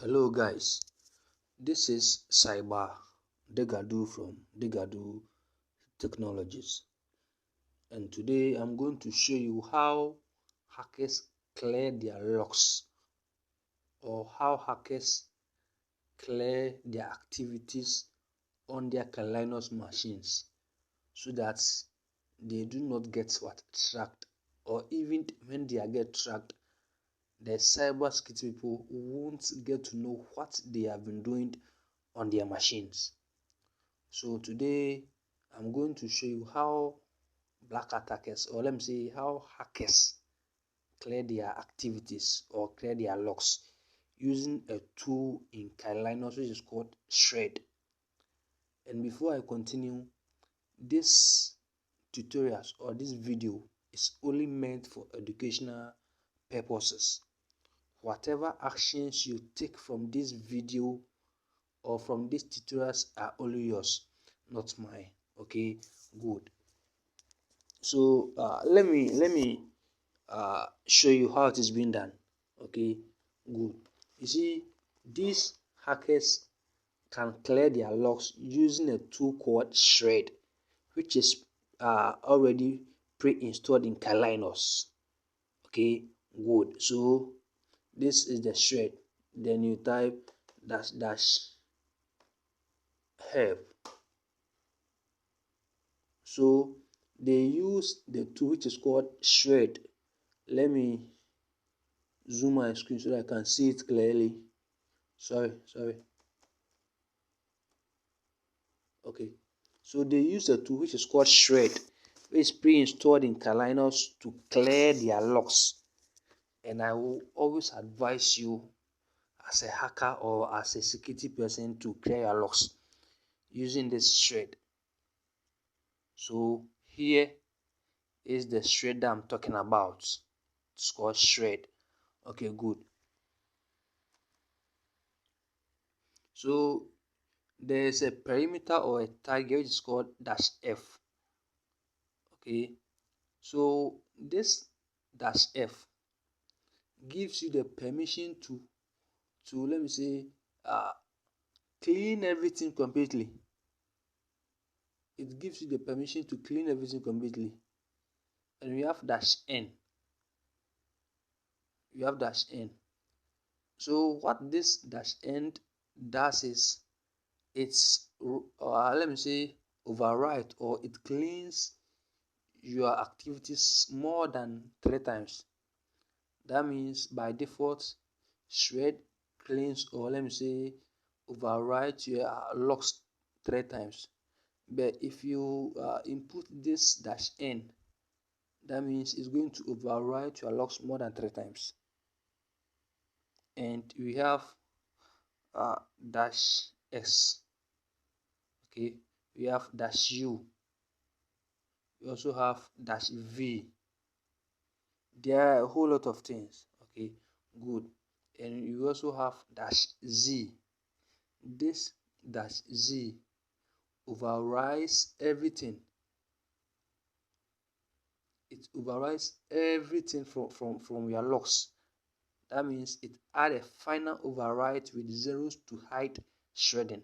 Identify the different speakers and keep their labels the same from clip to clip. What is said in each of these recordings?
Speaker 1: Hello guys, this is Cyber Degadu from Degadu Technologies, and today I'm going to show you how hackers clear their logs or how hackers clear their activities on their Linux machines so that they do not get tracked, or even when they get tracked, the cyber security people won't get to know what they have been doing on their machines. So today I'm going to show you how black attackers, or let me say how hackers, clear their activities or clear their logs using a tool in Linux which is called Shred. And before I continue, this tutorials or this video is only meant for educational purposes. Whatever actions you take from this video or from these tutorials are only yours, not mine. Okay, good. So let me show you how it is being done. Okay, good. You see, these hackers can clear their logs using a tool called Shred, which is already pre-installed in Linux. Okay, good. So this is the Shred. Then you type dash help. So they use the tool which is called Shred. Let me zoom my screen so that I can see it clearly. Sorry. Okay. So they use a tool which is called Shred, which is pre-installed in Linux to clear their logs. And I will always advise you as a hacker or as a security person to clear your logs using this Shred. So here is the Shred that I'm talking about. It's called Shred. Okay, good. So there is a perimeter or a target which is called -F. Okay, so this -F gives you the permission to let me say clean everything completely. It gives you the permission to clean everything completely. And we have -N. You have -N. So what this -N does is it's let me say overwrite, or it cleans your activities more than 3 times. That means by default, Shred cleans, or let me say overwrite your logs 3 times. But if you input this -N, that means it's going to overwrite your logs more than 3 times. And we have -S. Okay, we have -U. We also have -V. There are a whole lot of things. Okay, good. And you also have -Z. This -Z overrides everything. It overrides everything from your logs. That means it adds a final override with zeros to hide shredding.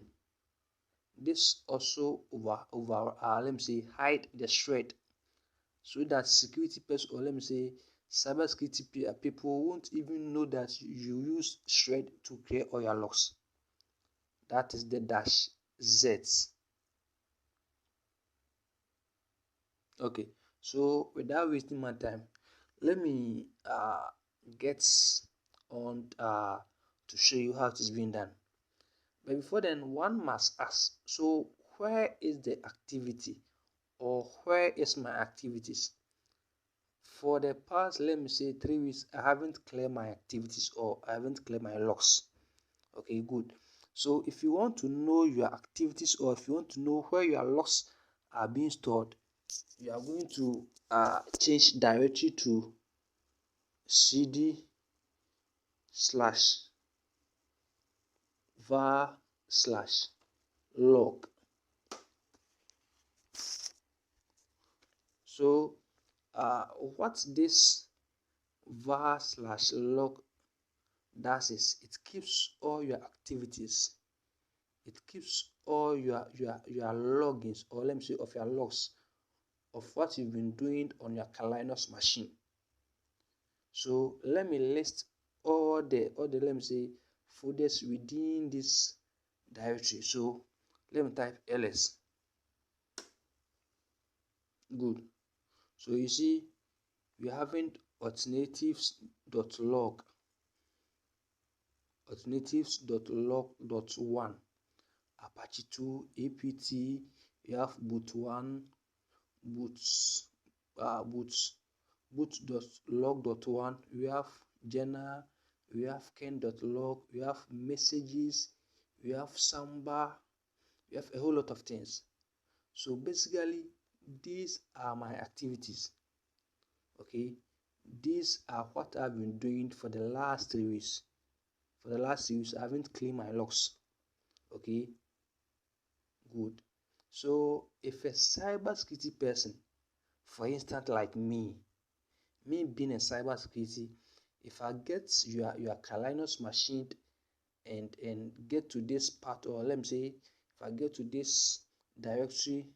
Speaker 1: This also let me say hide the shred, so that security person, or let me say cyber security people won't even know that you use Shred to clear all your logs. That is the -Z. Okay, so without wasting my time, let me get on to show you how it is being done. But before then, one must ask, so where is the activity, or where is my activities? For the past, let me say 3 weeks, I haven't cleared my activities, or I haven't cleared my logs. Okay, good. So if you want to know your activities, or if you want to know where your logs are being stored, you are going to change directory to cd/var/log. So what this var/log That is, it keeps all your activities. It keeps all your logins, or let me say of your logs of what you've been doing on your Linux machine. So let me list all the let me say folders within this directory. So let me type ls. Good. So you see we haven't alternatives.log, alternatives.log.1, Apache 2, apt, you have boot1, boot.log.1, we have journal, we have ken.log, we have messages, we have samba, we have a whole lot of things. So basically these are my activities. Okay, these are what I've been doing for the last 3 weeks. For the last 3 weeks I haven't cleaned my logs. Okay, good. So if a cybersecurity person, for instance like me being a cybersecurity, if I get your Linux machine and get to this part, or let me say if I get to this directory,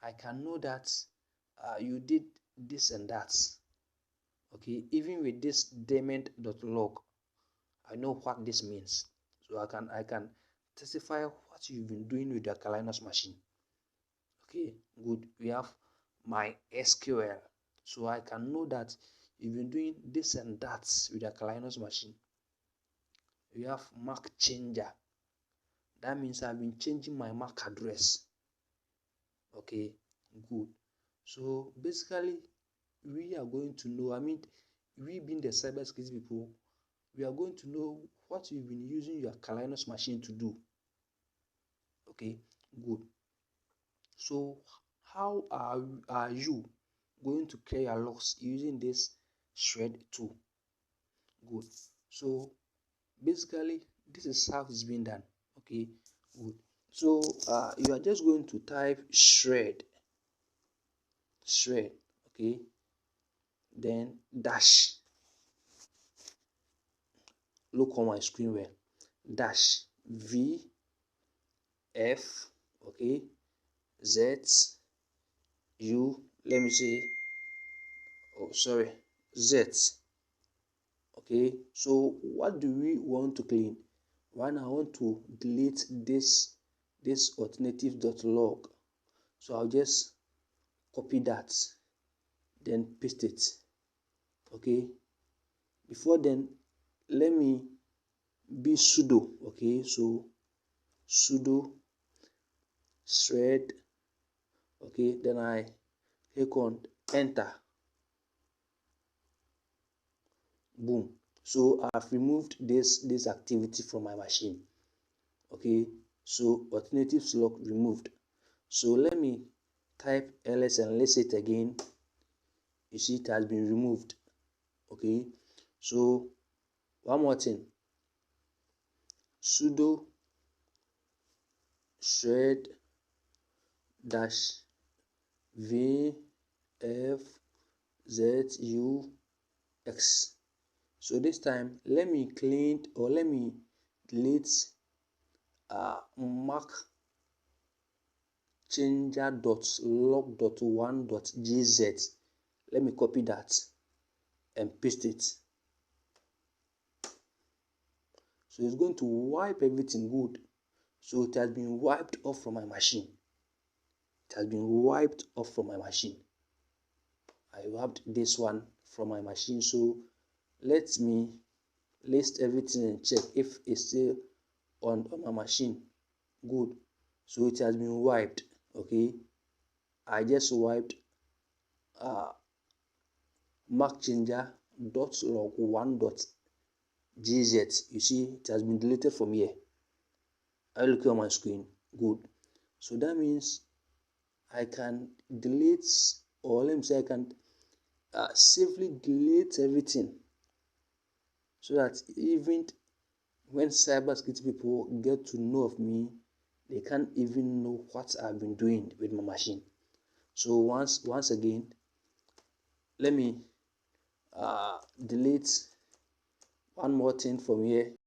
Speaker 1: I can know that you did this and that. Okay, even with this daemon.log, I know what this means. So I can testify what you've been doing with your Linux machine. Okay, good. We have my SQL, so I can know that you've been doing this and that with your Linux machine. We have MAC changer. That means I've been changing my MAC address. Okay, good. So basically we are going to know, we being the cybersecurity people, we are going to know what you've been using your Linux machine to do. Okay, good. So how are you going to clear your logs using this shred tool? Good. So basically this is how it's been done. Okay, good. So you are just going to type shred, okay, then dash, look on my screen well, dash v f, okay, z u, let me say, oh sorry, z. Okay, so what do we want to clean? One, I want to delete this alternative.log. So I'll just copy that, then paste it. Okay, before then let me be sudo. Okay, so sudo shred, okay, then I click on enter. Boom. So I've removed this activity from my machine. Okay, so alternatives log removed. So let me type ls and let's it again. You see it has been removed. Okay, so one more thing, sudo shred dash v f z u x. So this time let me clean, or let me delete mark changer.log.1.gz. let me copy that and paste it. So it's going to wipe everything. Good. So it has been wiped off from my machine. It has been wiped off from my machine. I wiped this one from my machine. So let me list everything and check if it's still on my machine. Good. So it has been wiped. Okay, I just wiped markchanger.log1.gz. you see it has been deleted from here. I look on my screen. Good. So that means I can delete, or let me say I can safely delete everything, so that even when cybersecurity people get to know of me, they can't even know what I've been doing with my machine. So once again, let me delete One more thing from here.